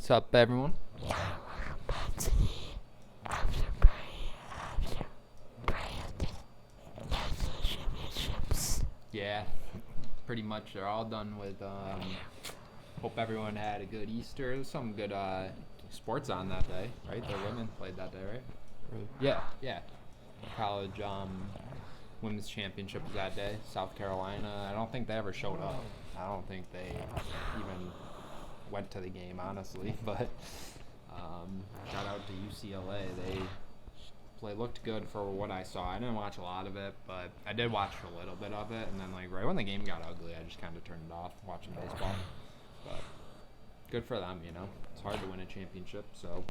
What's up, everyone? Yeah, welcome back to the after Brandon National Championships. Yeah, pretty much they're all done with. Hope everyone had a good Easter. There's some good sports on that day, right? The women played that day, right? Yeah. College women's championship was that day. South Carolina. I don't think they ever showed up. I don't think they even went to the game, honestly. But shout out to UCLA. They looked good for what I saw. I didn't watch a lot of it, but I did watch a little bit of it. And then, like, right when the game got ugly, I just kind of turned it off watching baseball. But good for them, you know. It's hard to win a championship, so.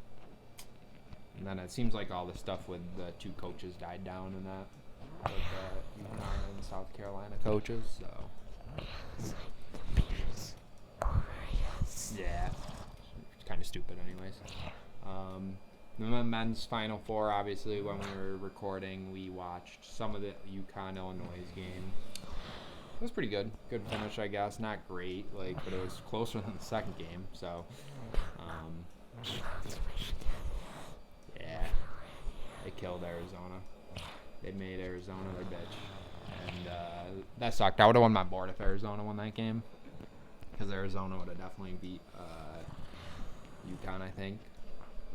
And then it seems like all the stuff with the two coaches died down in that, with the UConn and South Carolina coaches. So It's like the Beatles over, yes. yeah, it's kind of stupid, anyways. The men's Final Four, obviously, when we were recording, we watched some of the UConn Illinois game. It was pretty good. Good finish, I guess. Not great, but it was closer than the second game. So, yeah, they killed Arizona. They made Arizona their bitch, and that sucked. I would have won my board if Arizona won that game, because Arizona would have definitely beat UConn, I think.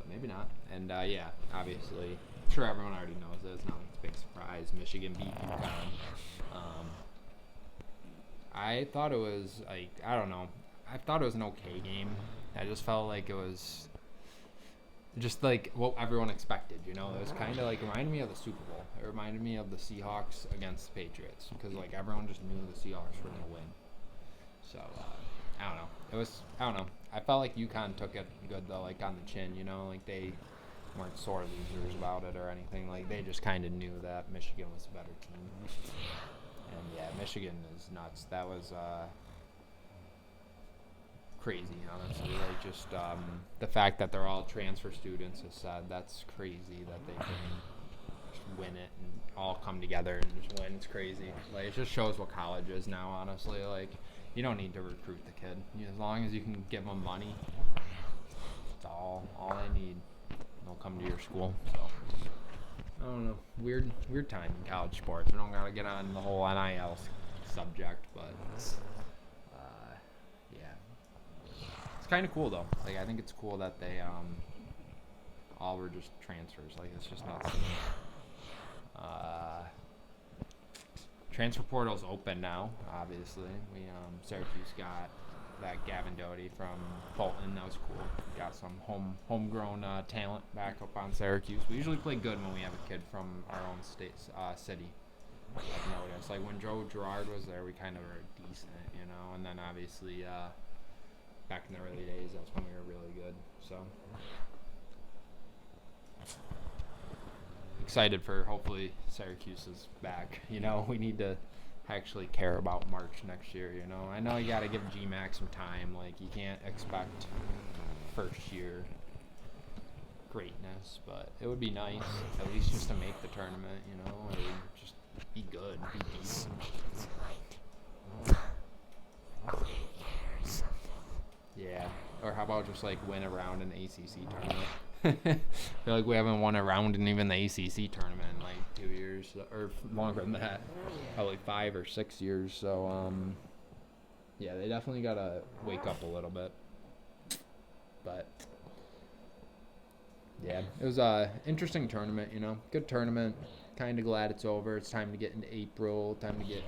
Maybe not. And yeah, obviously, I'm sure everyone already knows it. It's not like a big surprise. Michigan beat UConn. I thought it was I don't know. I thought it was an okay game. I just felt like it was just like what everyone expected. You know, it was kind of like reminded me of the Super Bowl. It reminded me of the Seahawks against the Patriots because like everyone just knew the Seahawks were gonna win. So I don't know. I don't know. I felt like UConn took it good though, like on the chin, you know, like they weren't sore losers about it or anything. Like they just kind of knew that Michigan was a better team. And yeah, Michigan is nuts. That was crazy, honestly. Like just the fact that they're all transfer students is sad. That's crazy that they can just win it and all come together and just win. It's crazy. Like it just shows what college is now, honestly. Like you don't need to recruit the kid. As long as you can give them money, that's all they need. They'll come to your school. So I don't know. Weird time in college sports. We don't gotta get on the whole NIL subject, but yeah, it's kind of cool though. Like I think it's cool that they all were just transfers. Like it's just nuts. Transfer portal's open now. Obviously, we Syracuse got that Gavin Doty from Fulton. That was cool. Got some homegrown talent back up on Syracuse. We usually play good when we have a kid from our own state city. I've noticed. Like when Joe Girard was there, we kind of were decent, you know. And then obviously back in the early days, that's when we were really good. So excited for hopefully Syracuse is back. You know, we need to actually care about March next year, you know. I know you got to give GMAC some time. Like, you can't expect first year greatness, but it would be nice at least just to make the tournament, you know, or just be good, be decent. Yeah, or how about just like win a round in the ACC tournament? I feel like we haven't won a round in even the ACC tournament in like 2 years or longer than that, probably 5 or 6 years. So yeah, they definitely gotta wake up a little bit. But yeah, it was a interesting tournament, you know, good tournament. Kind of glad it's over. It's time to get into April. Time to get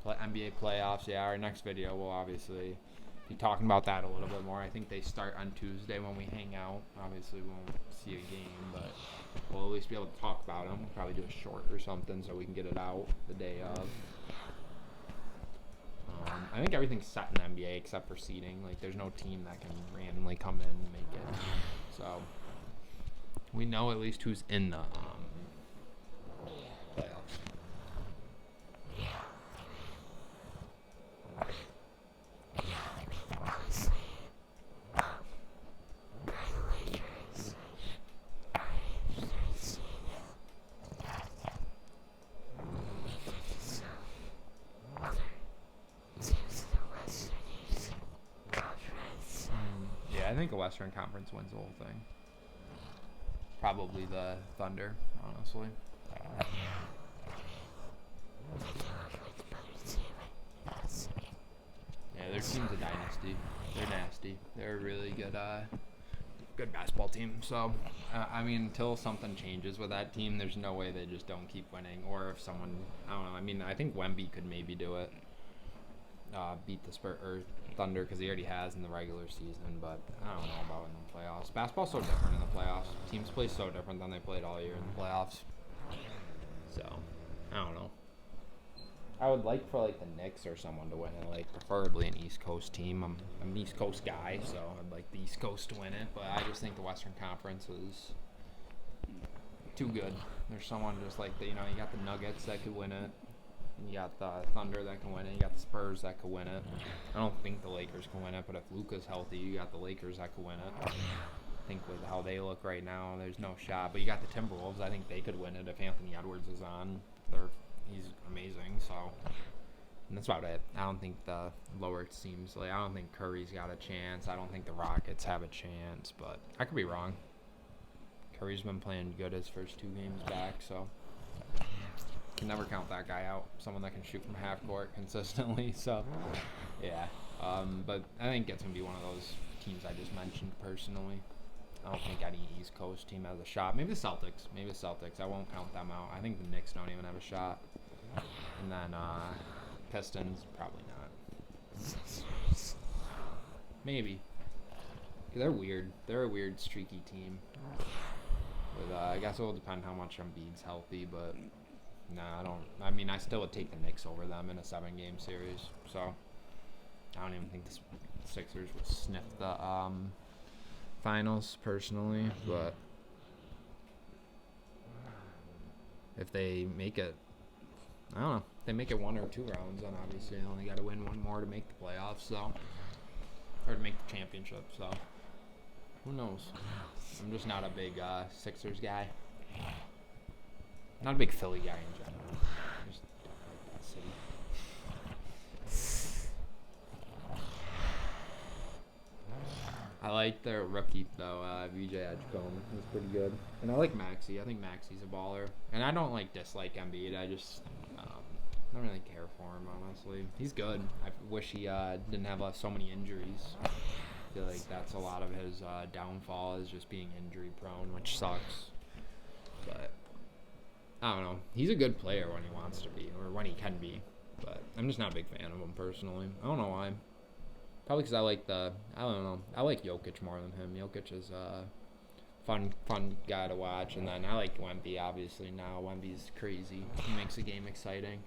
NBA playoffs. Yeah, our next video will obviously be talking about that a little bit more. I think they start on Tuesday when we hang out. Obviously, we won't see a game, but we'll at least be able to talk about them. We'll probably do a short or something so we can get it out the day of. I think everything's set in the NBA except for seeding. Like, there's no team that can randomly come in and make it. So we know at least who's in the playoffs. Yeah, I think the Western Conference wins the whole thing. Probably the Thunder, honestly. Yeah, their team's a dynasty. They're nasty. They're a really good basketball team. So, I mean, until something changes with that team, there's no way they just don't keep winning. Or if someone, I don't know. I mean, I think Wemby could maybe do it. Beat the Thunder because he already has in the regular season, but I don't know about in the playoffs. Basketball's so different in the playoffs. Teams play so different than they played all year in the playoffs. So, I don't know. I would like for like the Knicks or someone to win it, like preferably an East Coast team. I'm an East Coast guy, so I'd like the East Coast to win it. But I just think the Western Conference is too good. There's someone just like you got the Nuggets that could win it. You got the Thunder that can win it. You got the Spurs that could win it. I don't think the Lakers can win it, but if Luka's healthy, you got the Lakers that could win it. I think with how they look right now, there's no shot. But you got the Timberwolves. I think they could win it if Anthony Edwards is on. He's amazing. So and that's about it. I don't think the lower teams. I don't think Curry's got a chance. I don't think the Rockets have a chance. But I could be wrong. Curry's been playing good his first 2 games back, so can never count that guy out. Someone that can shoot from half court consistently. So yeah. But I think it's gonna be one of those teams I just mentioned personally. I don't think any East Coast team has a shot. Maybe the Celtics. I won't count them out. I think the Knicks don't even have a shot. And then Pistons, probably not. Maybe. They're weird. They're a weird, streaky team. But I guess it will depend how much Embiid's healthy, but nah, I don't. I mean, I still would take the Knicks over them in a 7-game series. So I don't even think the Sixers would sniff the finals personally, but if they make it, I don't know. If they make it 1 or 2 rounds, then obviously they only got to win 1 more to make the playoffs, so or to make the championship. So who knows? I'm just not a big Sixers guy. Not a big Philly guy in general. I just don't like that city. I like their rookie, though, VJ Edgecombe. He's pretty good. And I like Maxey. I think Maxey's a baller. And I don't, dislike Embiid. I just don't really care for him, honestly. He's good. I wish he didn't have so many injuries. I feel like that's a lot of his downfall is just being injury-prone, which sucks. But I don't know. He's a good player when he wants to be, or when he can be. But I'm just not a big fan of him, personally. I don't know why. Probably because I don't know. I like Jokic more than him. Jokic is a fun guy to watch. And then I like Wemby, obviously, now. Wemby's crazy. He makes the game exciting.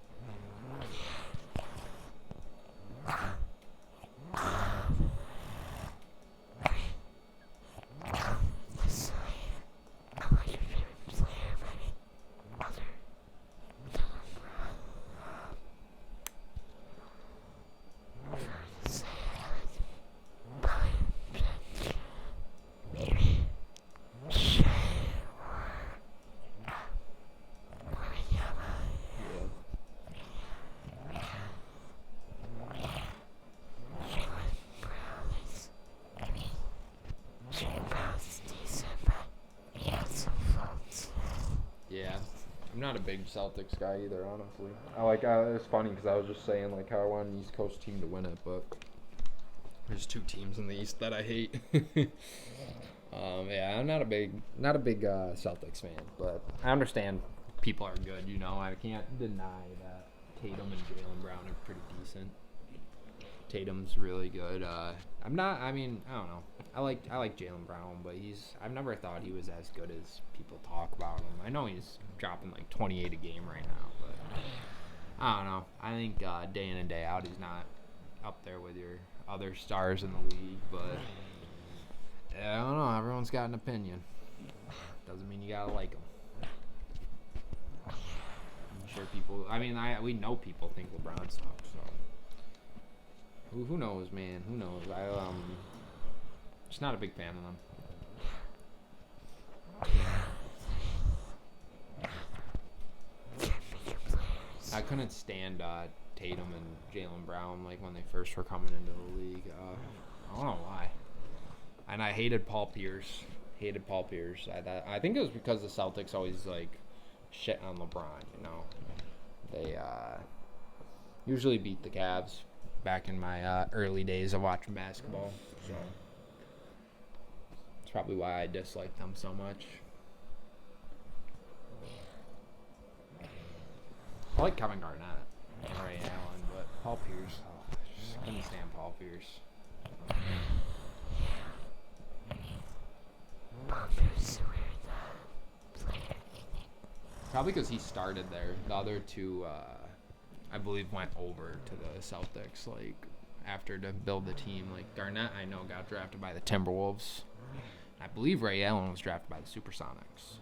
I'm not a big Celtics guy either, honestly. It's funny because I was just saying how I want an East Coast team to win it, but there's 2 teams in the East that I hate. Yeah, I'm not a big Celtics fan, but I understand people are good. I can't deny that Tatum and Jaylen Brown are pretty decent. Tatum's really good. I don't know. I like Jaylen Brown, but I've never thought he was as good as people talk about him. I know he's dropping 28 a game right now, but I don't know. I think day in and day out he's not up there with your other stars in the league, but I don't know. Everyone's got an opinion. Doesn't mean you gotta like him. I'm sure people. We know people think LeBron sucks, so. Who knows, man? Who knows? Just not a big fan of them. I couldn't stand Tatum and Jaylen Brown when they first were coming into the league. I don't know why. I and I hated Paul Pierce. I think it was because the Celtics always like shit on LeBron. You know, they usually beat the Cavs back in my early days of watching basketball. So that's probably why I dislike them so much. I like Kevin Garnett and Ray Allen, but Paul Pierce, I just couldn't stand Paul Pierce. Probably because he started there. The other two, I believe, went over to the Celtics, like, after to build the team. Like, Garnett, I know, got drafted by the Timberwolves. I believe Ray Allen was drafted by the Supersonics.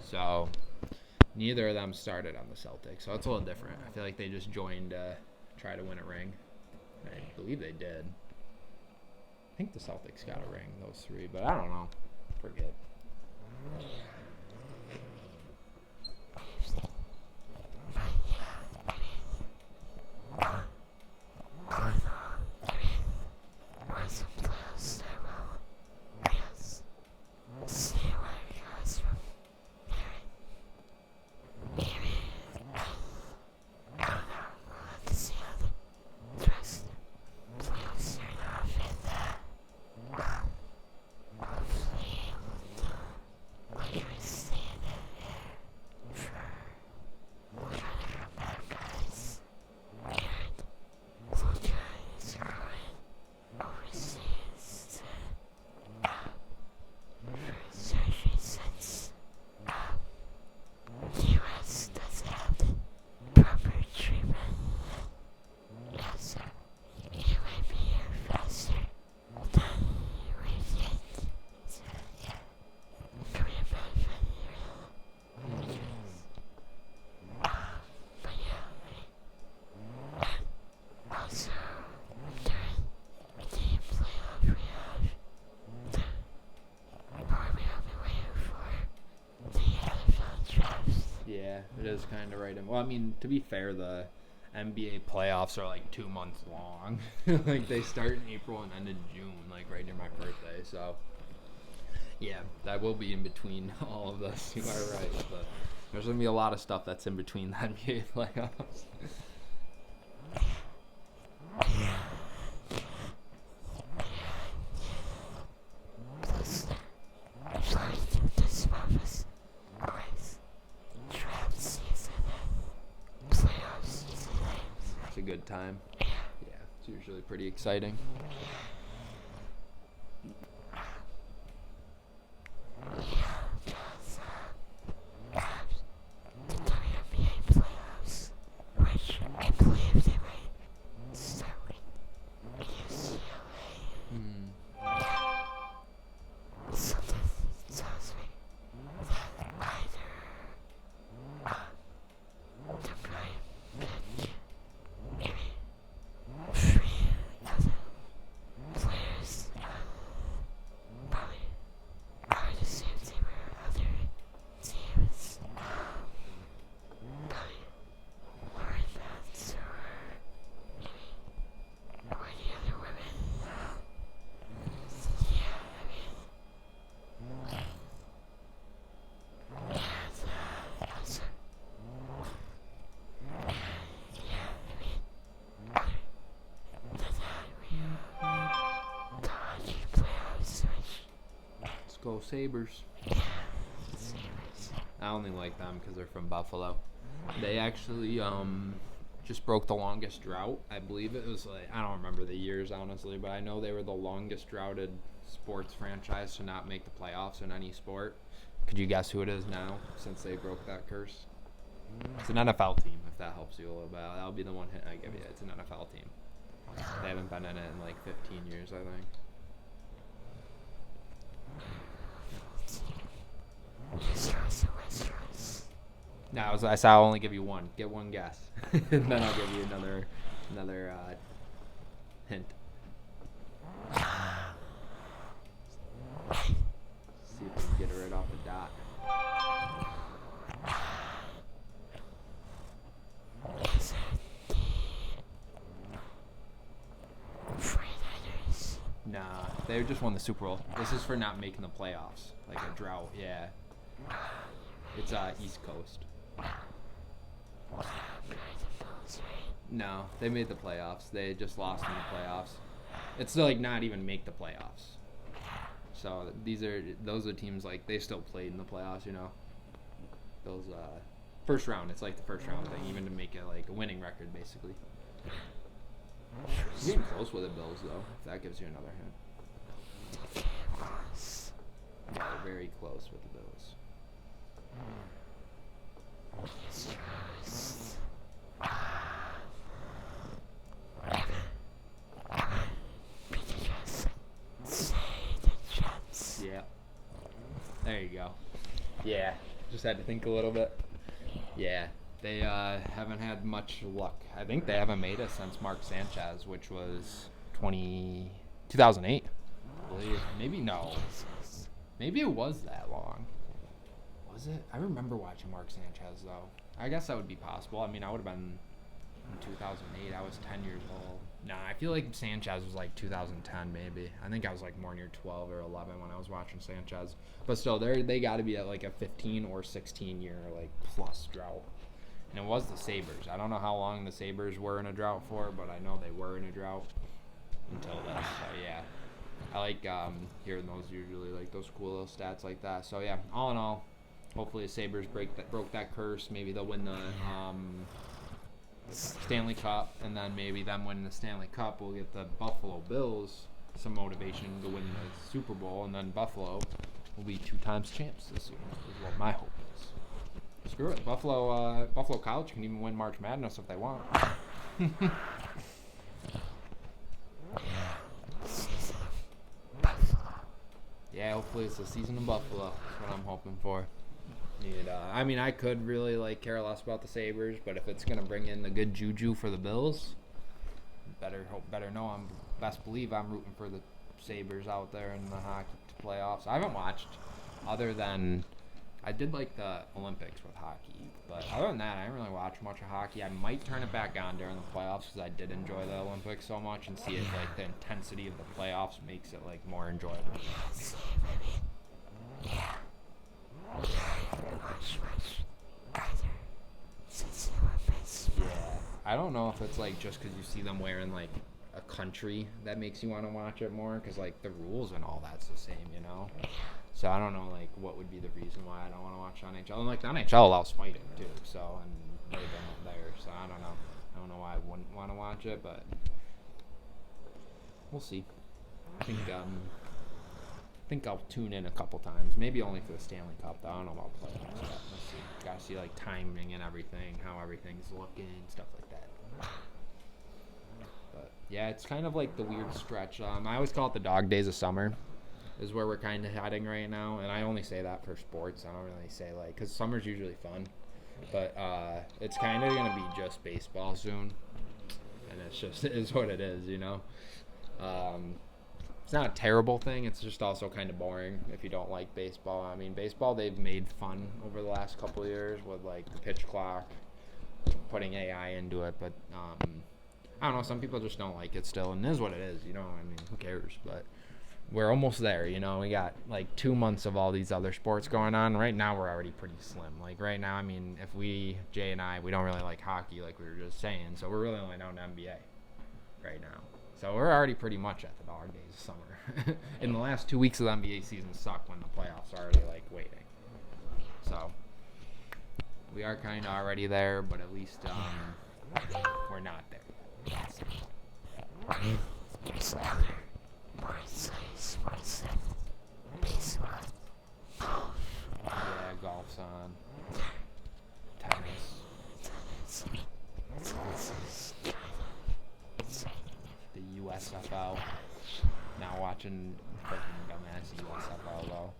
So, neither of them started on the Celtics. So, it's a little different. I feel like they just joined to try to win a ring. I believe they did. I think the Celtics got a ring, those three, but I don't know. Forget. Yeah, it is kind of right. Well, I mean, to be fair, the NBA playoffs are like 2 months long. Like, they start in April and end in June, like right near my birthday. So, yeah, that will be in between all of this. You are right. But there's going to be a lot of stuff that's in between the NBA playoffs. It's a good time. Yeah, it's usually pretty exciting. Go Sabres. I only like them because they're from Buffalo. They actually just broke the longest drought. I believe it was like, I don't remember the years honestly, but I know they were the longest droughted sports franchise to not make the playoffs in any sport. Could you guess who it is now since they broke that curse? It's an NFL team, if that helps you a little bit. That'll be the one hint I give you. It's an NFL team. They haven't been in it in like 15 years, I think. No, I said I'll only give you one. Get one guess, and then I'll give you another hint. See if we can get it right off the dot. Nah, they just won the Super Bowl. This is for not making the playoffs, like a drought. Yeah, it's East Coast. No, they made the playoffs. They just lost in the playoffs. It's like not even make the playoffs. So those are teams like they still played in the playoffs, you know. Those first round, it's like the first round thing, even to make it like a winning record basically. You're getting close with the Bills though, if that gives you another hint. Yeah, they're very close with the Bills. Yeah. There you go. Yeah. Just had to think a little bit. Yeah. They haven't had much luck. I think they haven't made it since Mark Sanchez, which was 2008. I believe. Maybe no. Maybe it was that long. Was it? I remember watching Mark Sanchez, though. I guess that would be possible. I mean, I would have been in 2008. I was 10 years old. Nah, I feel like Sanchez was like 2010, maybe. I think I was like more near 12 or 11 when I was watching Sanchez. But still, they got to be at like a 15 or 16 year like plus drought. And it was the Sabres. I don't know how long the Sabres were in a drought for, but I know they were in a drought until then. So yeah, I like hearing those usually, like those cool little stats like that. So yeah, all in all, hopefully the Sabres broke that curse. Maybe they'll win the Stanley Cup, and then maybe them winning the Stanley Cup will get the Buffalo Bills some motivation to win the Super Bowl, and then Buffalo will be 2 times champs this year. Is what my hope is. Screw it, Buffalo College can even win March Madness if they want. Yeah, hopefully it's the season of Buffalo. That's what I'm hoping for. I mean, I could really like care less about the Sabres, but if it's gonna bring in the good juju for the Bills, better know best believe I'm rooting for the Sabres out there in the hockey playoffs. I haven't watched other than I did like the Olympics with hockey, but other than that, I didn't really watch much of hockey. I might turn it back on during the playoffs because I did enjoy the Olympics so much and see it like the intensity of the playoffs makes it like more enjoyable. Yeah. I don't know if it's like just because you see them wearing like a country that makes you want to watch it more because like the rules and all that's the same, you know. So I don't know like what would be the reason why I don't want to watch NHL. And like the NHL allows fighting too, so and they've been there, so I don't know. I don't know why I wouldn't want to watch it, but we'll see. I think I'll tune in a couple times, maybe only for the Stanley Cup. Though. I don't know about playoffs yet. Let's see. Gotta see like timing and everything, how everything's looking, stuff like that. But yeah, it's kind of like the weird stretch. I always call it the dog days of summer, is where we're kind of heading right now. And I only say that for sports. I don't really say like, because summer's usually fun, but it's kind of gonna be just baseball soon, and it is what it is, you know. It's not a terrible thing. It's just also kind of boring if you don't like baseball. I mean, baseball they've made fun over the last couple of years with like the pitch clock, putting AI into it. But I don't know. Some people just don't like it still, and it is what it is. You know, I mean, who cares? But we're almost there. You know, we got like 2 months of all these other sports going on. Right now, we're already pretty slim. Like right now, I mean, if Jay and I, we don't really like hockey, like we were just saying. So we're really only down to NBA right now. So we're already pretty much at the dog days of summer. In the last 2 weeks of the NBA season suck when the playoffs are already like waiting. So we are kind of already there, but at least we're not there. Yeah, golf's on. Tennis. The USFL. Now watching freaking dumbass USFL though.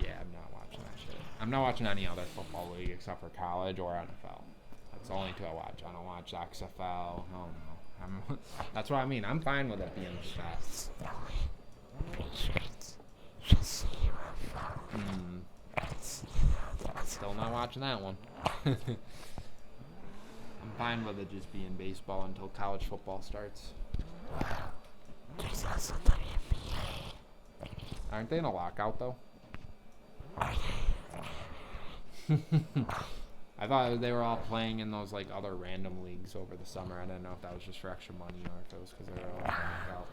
Yeah, I'm not watching that shit. I'm not watching any other football league except for college or NFL. That's the only two I watch. I don't watch XFL. Oh no. That's what I mean. I'm fine with it being fast. Still not watching that one. fine with it just being baseball until college football starts. There's also WNBA. Aren't they in a lockout though? I thought they were all playing in those like other random leagues over the summer. I didn't know if that was just for extra money or if it was because they were all in a lockout.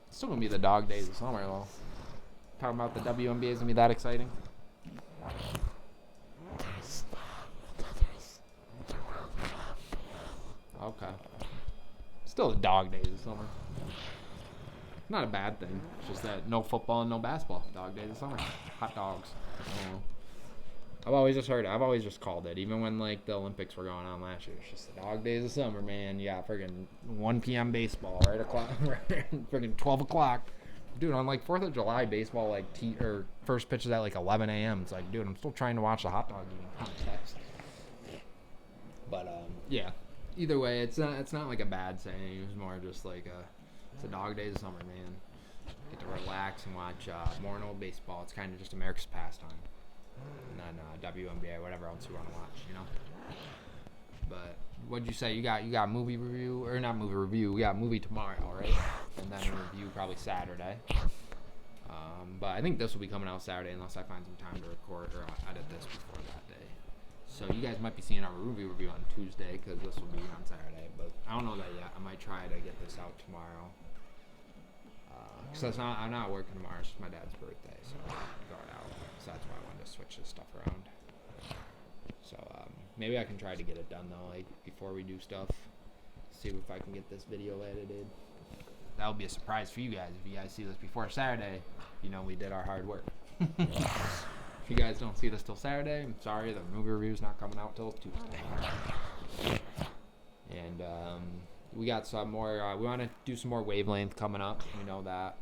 It's still gonna be the dog days of summer though. Talking about the WNBA is gonna be that exciting. Okay. Still the dog days of summer. Not a bad thing. It's just that no football and no basketball. Dog days of summer. Hot dogs. I don't know. I've always just called it. Even when like the Olympics were going on last year. It's just the dog days of summer, man. Yeah, friggin' 1 p.m. baseball, right o'clock, friggin' 12 o'clock. Dude, on like 4th of July baseball, like first pitch is at like 11 a.m. It's like, dude, I'm still trying to watch the hot dog eating contest. But yeah. Either way, it's not like a bad saying. It was more just like it's a dog days of summer, man. Get to relax and watch more and old baseball. It's kind of just America's pastime. And then WNBA, whatever else you want to watch, you know. But what'd you say? You got movie review or not movie review? We got movie tomorrow, right? And then review probably Saturday. But I think this will be coming out Saturday unless I find some time to record or edit this before that day. So you guys might be seeing our movie review on Tuesday because this will be on Saturday. But I don't know that yet. I might try to get this out tomorrow. Because I'm not working tomorrow. It's just my dad's birthday, so I'm going out. So that's why I wanted to switch this stuff around. So maybe I can try to get it done though, like before we do stuff. See if I can get this video edited. That'll be a surprise for you guys. If you guys see this before Saturday, you know we did our hard work. If you guys don't see this till Saturday, I'm sorry. The movie review's not coming out till Tuesday. And we got some more. We want to do some more Wavelength coming up. We know that.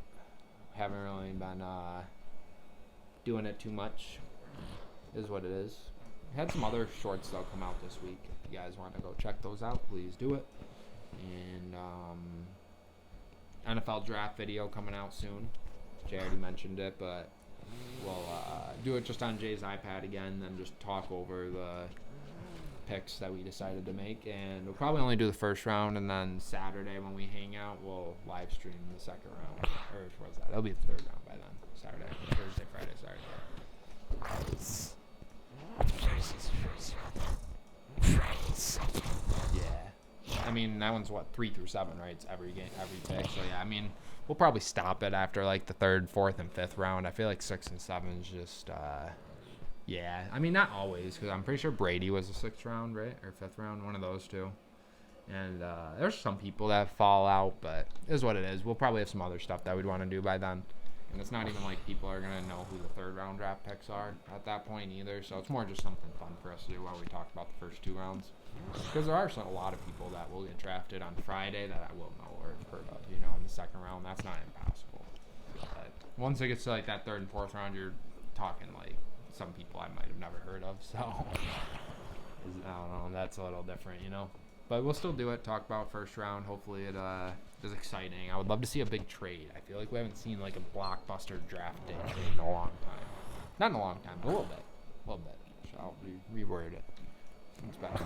Haven't really been doing it too much. Is what it is. We had some other shorts though come out this week. If you guys want to go check those out, please do it. And NFL draft video coming out soon. Jay already mentioned it, but we'll do it just on Jay's iPad again, then just talk over the picks that we decided to make. And we'll probably only do the first round, and then Saturday when we hang out, we'll live stream the second round. Or what's that? It'll be the third round by then. Saturday, Thursday, Friday, Saturday. Yeah. I mean, that one's what, 3 through 7, right? It's every game, every pick. So yeah, I mean, we'll probably stop it after like the 3rd, 4th, and 5th round. I feel like 6 and 7 is just, yeah. I mean, not always, because I'm pretty sure Brady was the 6th round, right? Or 5th round, one of those two. And there's some people that fall out, but it is what it is. We'll probably have some other stuff that we'd want to do by then. And it's not even like people are going to know who the 3rd round draft picks are at that point either. So it's more just something fun for us to do while we talk about the first 2 rounds. Because there are a lot of people that will get drafted on Friday that I will know or have heard of, you know, in the 2nd round. That's not impossible. But once it gets to like that 3rd and 4th round, you're talking like some people I might have never heard of. So I don't know. That's a little different, you know. But we'll still do it. Talk about first round. Hopefully it is exciting. I would love to see a big trade. I feel like we haven't seen like a blockbuster draft day in a long time. Not in a long time, but a little bit. A little bit. So I'll reword it. It's better.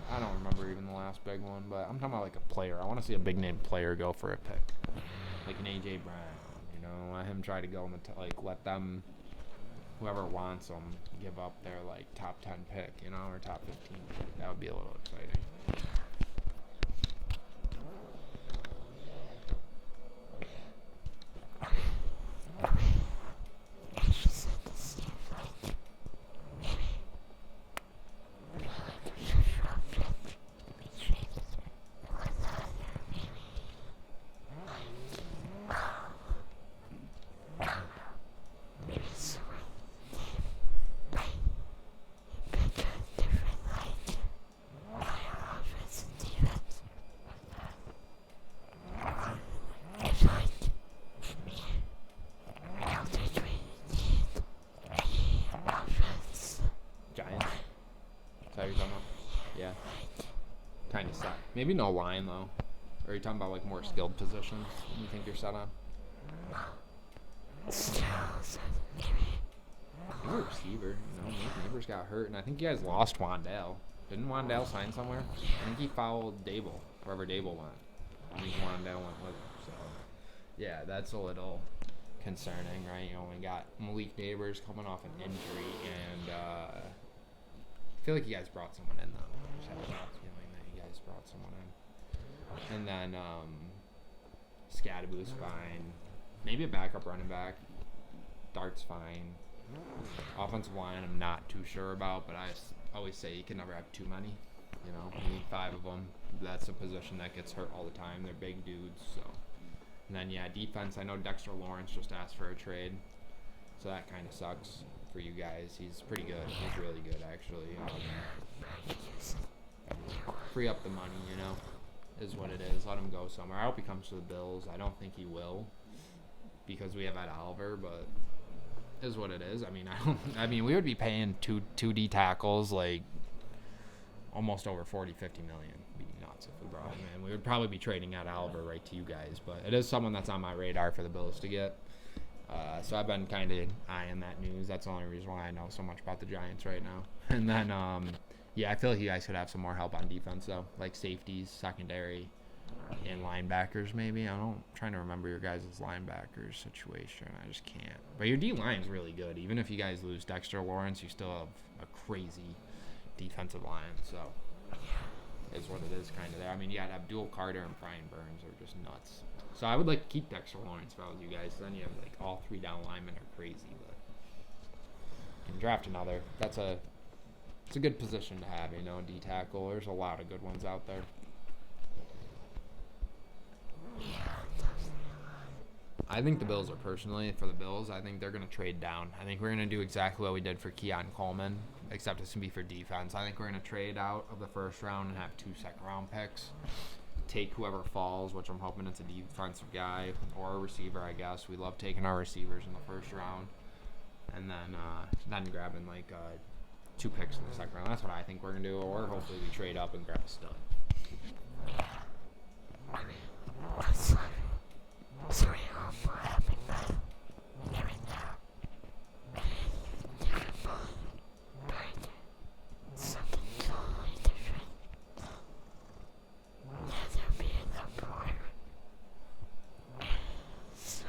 I don't remember even the last big one, but I'm talking about like a player. I want to see a big name player go for a pick, like an AJ Brown. You know, let him try to go in the like let them, whoever wants them, give up their like top 10 pick, you know, or top 15 pick. That would be a little exciting. Maybe no line though, Or are you talking about like more skilled positions you think you're set on? Skills. You're a receiver. You know, Nate Neighbors got hurt, and I think you guys lost Wandale. Didn't Wandale sign somewhere? I think he fouled Dable, wherever Dable went. I think Wandale went with him. So, yeah, that's a little concerning, right? You know, we got Malik Neighbors coming off an injury, and I feel like you guys brought someone in, though. I just have a feeling that you guys brought someone in. And then Scadaboo's fine. Maybe a backup running back. Dart's fine. Offensive line, I'm not too sure about, but I always say you can never have too many. You know, you need 5 of them. That's a position that gets hurt all the time. They're big dudes, so. And then, yeah, defense, I know Dexter Lawrence just asked for a trade, so that kind of sucks for you guys. He's pretty good. He's really good, actually. Free up the money, you know, is what it is. Let him go somewhere. I hope he comes to the Bills. I don't think he will because we have Ed Oliver, but is what it is. I mean, we would be paying two D tackles like almost over 40, 50 million. It'd be nuts if we brought him in. We would probably be trading out Oliver right to you guys, but it is someone that's on my radar for the Bills to get. So I've been kind of eyeing that news. That's the only reason why I know so much about the Giants right now. And then, yeah, I feel like you guys could have some more help on defense though, like safeties, secondary, and linebackers maybe. I'm trying to remember your guys' linebackers situation. I just can't. But your D-line's really good. Even if you guys lose Dexter Lawrence, you still have a crazy defensive line. So is what it is kind of there. I mean, you got Abdul Carter and Brian Burns are just nuts. So I would like to keep Dexter Lawrence if I was you guys. Then you have like all 3 down linemen are crazy. But you can draft another. It's a good position to have, you know, D tackle. There's a lot of good ones out there. I think the Bills are for the Bills, I think they're going to trade down. I think we're going to do exactly what we did for Keon Coleman, except it's going to be for defense. I think we're going to trade out of the first round and have 2 second-round picks. Take whoever falls, which I'm hoping it's a defensive guy or a receiver, I guess. We love taking our receivers in the first round. And then grabbing, like, 2 picks in the second round. That's what I think we're going to do. Or hopefully we trade up and grab a stud. Sorry, I'm happy that right now. Something totally different. Never be in the bar. So,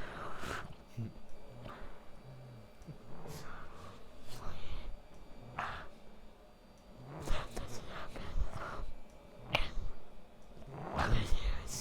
that doesn't happen. What it is,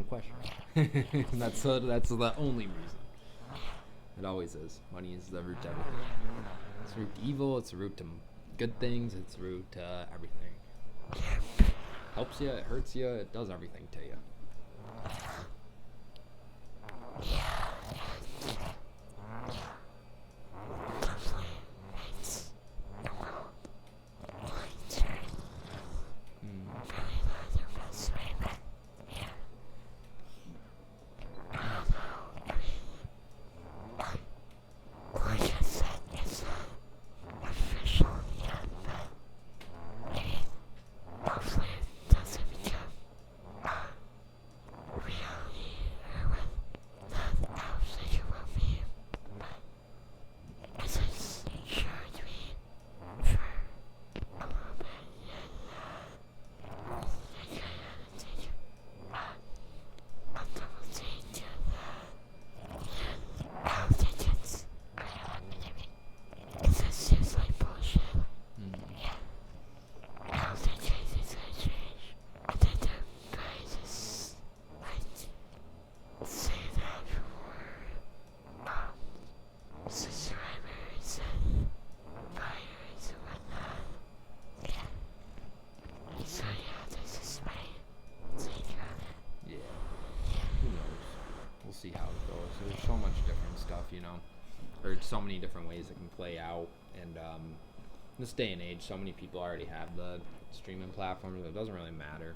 question. That's the only reason. It always is. Money is the root to everything. It's the root to evil. It's the root to good things. It's the root to everything. Helps you. It hurts you. It does everything to you. See how it goes. There's so much different stuff, you know. There's so many different ways it can play out, and in this day and age, so many people already have the streaming platforms. It doesn't really matter.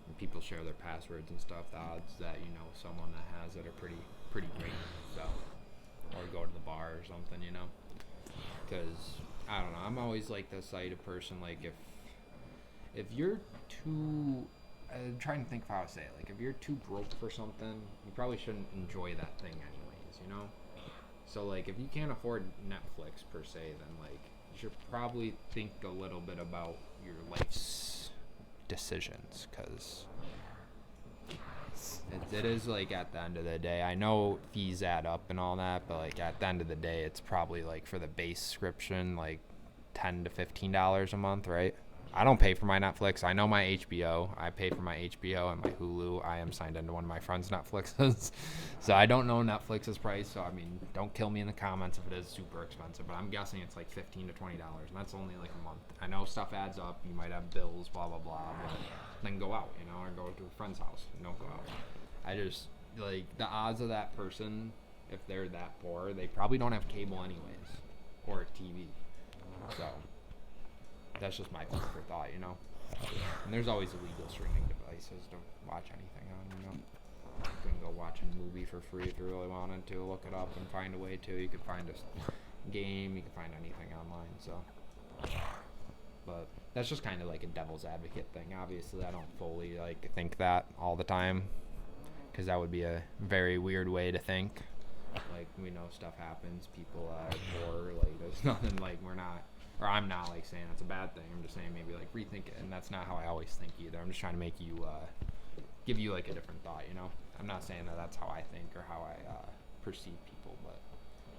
When people share their passwords and stuff, the odds that you know someone that has it are pretty great. So, or go to the bar or something, you know. Because I don't know. I'm always like the side of person. Like if you're too I'm trying to think of how to say it. Like, if you're too broke for something, you probably shouldn't enjoy that thing anyways, you know? So, like, if you can't afford Netflix, per se, then, like, you should probably think a little bit about your life's decisions, because it is, like, at the end of the day, I know fees add up and all that, but, like, at the end of the day, it's probably, like, for the base subscription, like, $10 to $15 a month, right? I don't pay for my Netflix. I know my HBO. I pay for my HBO and my Hulu. I am signed into one of my friends' Netflixes. So I don't know Netflix's price. So, I mean, don't kill me in the comments if it is super expensive. But I'm guessing it's like $15 to $20. And that's only like a month. I know stuff adds up. You might have bills, blah, blah, blah. But then go out, you know, or go to a friend's house. Don't go out. I just, like, the odds of that person, if they're that poor, they probably don't have cable anyways. Or a TV. So that's just my food for thought, you know. And there's always illegal streaming devices to watch anything on, you know. You can go watch a movie for free if you really wanted to. Look it up and find a way to. You could find a game. You can find anything online. So, but that's just kind of like a devil's advocate thing. Obviously, I don't fully like think that all the time, because that would be a very weird way to think. Like, we know stuff happens. People are poor. Like, there's nothing like we're not. Or I'm not like saying it's a bad thing. I'm just saying maybe like rethink it, and that's not how I always think either. I'm just trying to make you, give you like a different thought, you know. I'm not saying that that's how I think or how I perceive people, but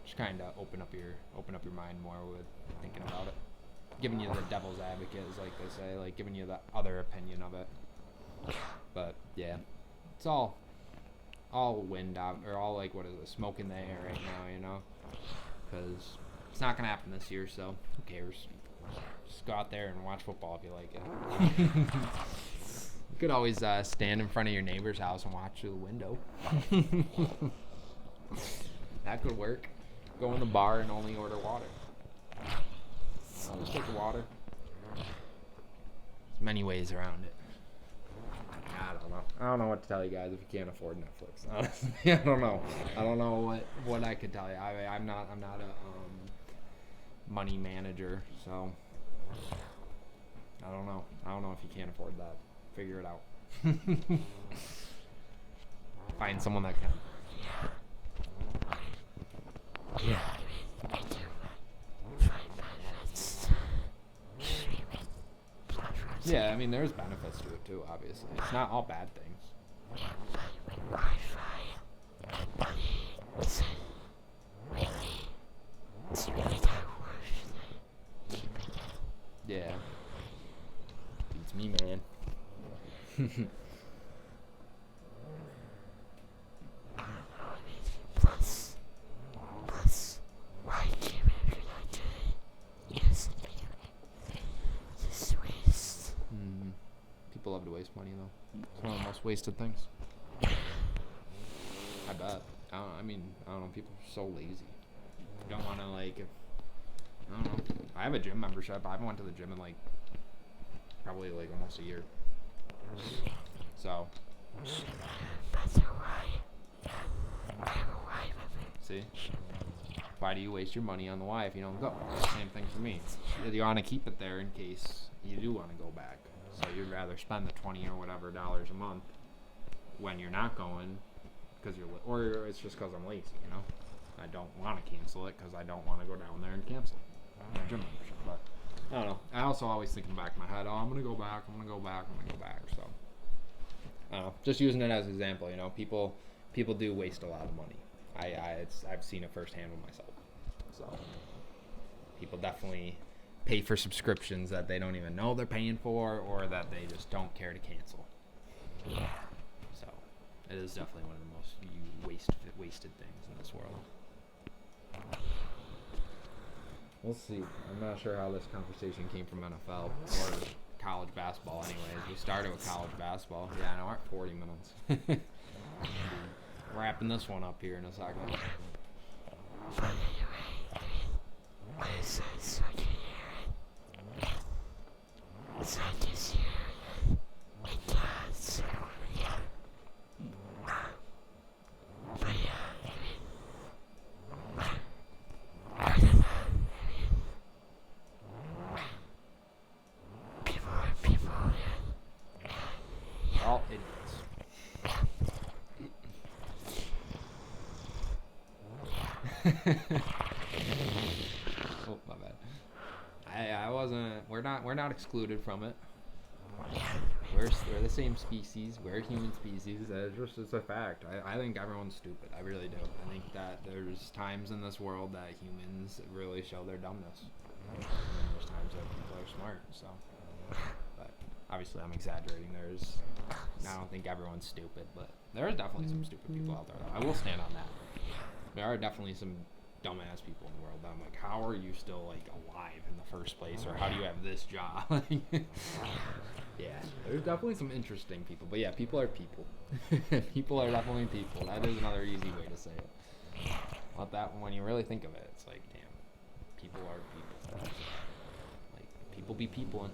just kind of open up your mind more with thinking about it. Giving you the devil's advocate, is like they say, like giving you the other opinion of it. But yeah, it's all wind out, or all like, what is it, smoke in the air right now, you know, because it's not gonna happen this year, so who cares? Just go out there and watch football if you like it. You could always stand in front of your neighbor's house and watch through the window. That could work. Go in the bar and only order water. Just take the water. There's many ways around it. I don't know. I don't know what to tell you guys if you can't afford Netflix. Honestly, I don't know. I don't know what I could tell you. I'm not a money manager, so I don't know. I don't know if you can't afford that. Figure it out. Find someone that can. Yeah. Yeah, I mean, there's benefits to it too, obviously. It's not all bad things. Yeah. Beats me, man. wasted things. I bet. I don't know. People are so lazy. You don't want to like. I don't know. I have a gym membership. I haven't went to the gym in like probably like almost a year. So. See? Why do you waste your money on the Y if you don't go? Same thing for me. You want to keep it there in case you do want to go back. So you'd rather spend the $20 or whatever a month when you're not going, because or it's just because I'm lazy, you know. I don't want to cancel it because I don't want to go down there and cancel my gym membership. But I don't know. I also always think in the back of my head, oh, I'm gonna go back. So I don't know. Just using it as an example, you know, people do waste a lot of money. I've seen it firsthand with myself. So people definitely pay for subscriptions that they don't even know they're paying for, or that they just don't care to cancel. Yeah. So it is definitely one of the most wasted things in this world. We'll see. I'm not sure how this conversation came from NFL or college basketball. Anyways, we started with college basketball. Yeah, I know. We're at 40 minutes. Wrapping this one up here in a second. All idiots. Oh, my bad. I wasn't. We're not excluded from it. We're the same species. We're a human species. It's a fact. I think everyone's stupid. I really do. I think that there's times in this world that humans really show their dumbness. And there's times that people are smart. So, but obviously I'm exaggerating. I don't think everyone's stupid, but there are definitely some stupid people out there. I will stand on that. There are definitely some dumbass people in the world that I'm like, how are you still like alive in the first place, or how do you have this job? Yeah, there's definitely some interesting people, but yeah, people are people. People are definitely people. That is another easy way to say it. But that, when you really think of it, it's like, damn, people are people. Like, people be peopling.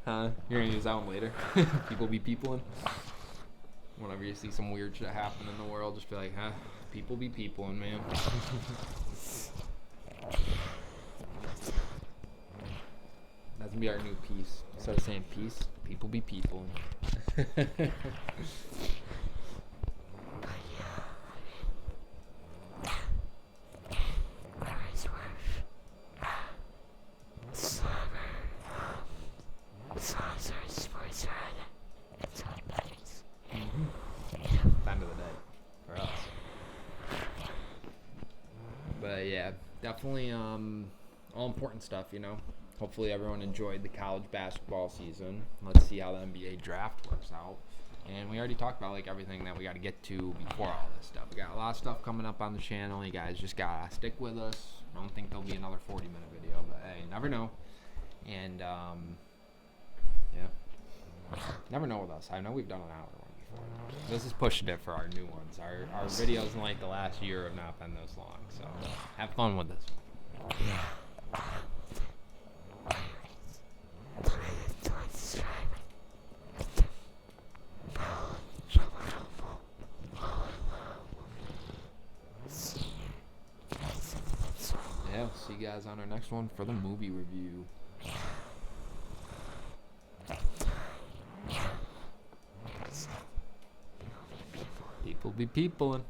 Huh? You're gonna use that one later? People be peopling? Whenever you see some weird shit happen in the world, just be like, huh? People be peopling, man. That's gonna be our new piece. Instead of saying peace, people be peopling. End of the day for us. But yeah, definitely all important stuff, you know. Hopefully everyone enjoyed the college basketball season. Let's see how the NBA draft works out. And we already talked about like everything that we got to get to before all this stuff. We got a lot of stuff coming up on the channel. You guys just gotta stick with us. I don't think there'll be another 40-minute video, but hey, you never know. And yeah, never know with us. I know we've done an hour one before. This is pushing it for our new ones. Our videos in like the last year have not been this long, so have fun with this. Yeah, we'll see you guys on our next one for the movie review. People be peopling.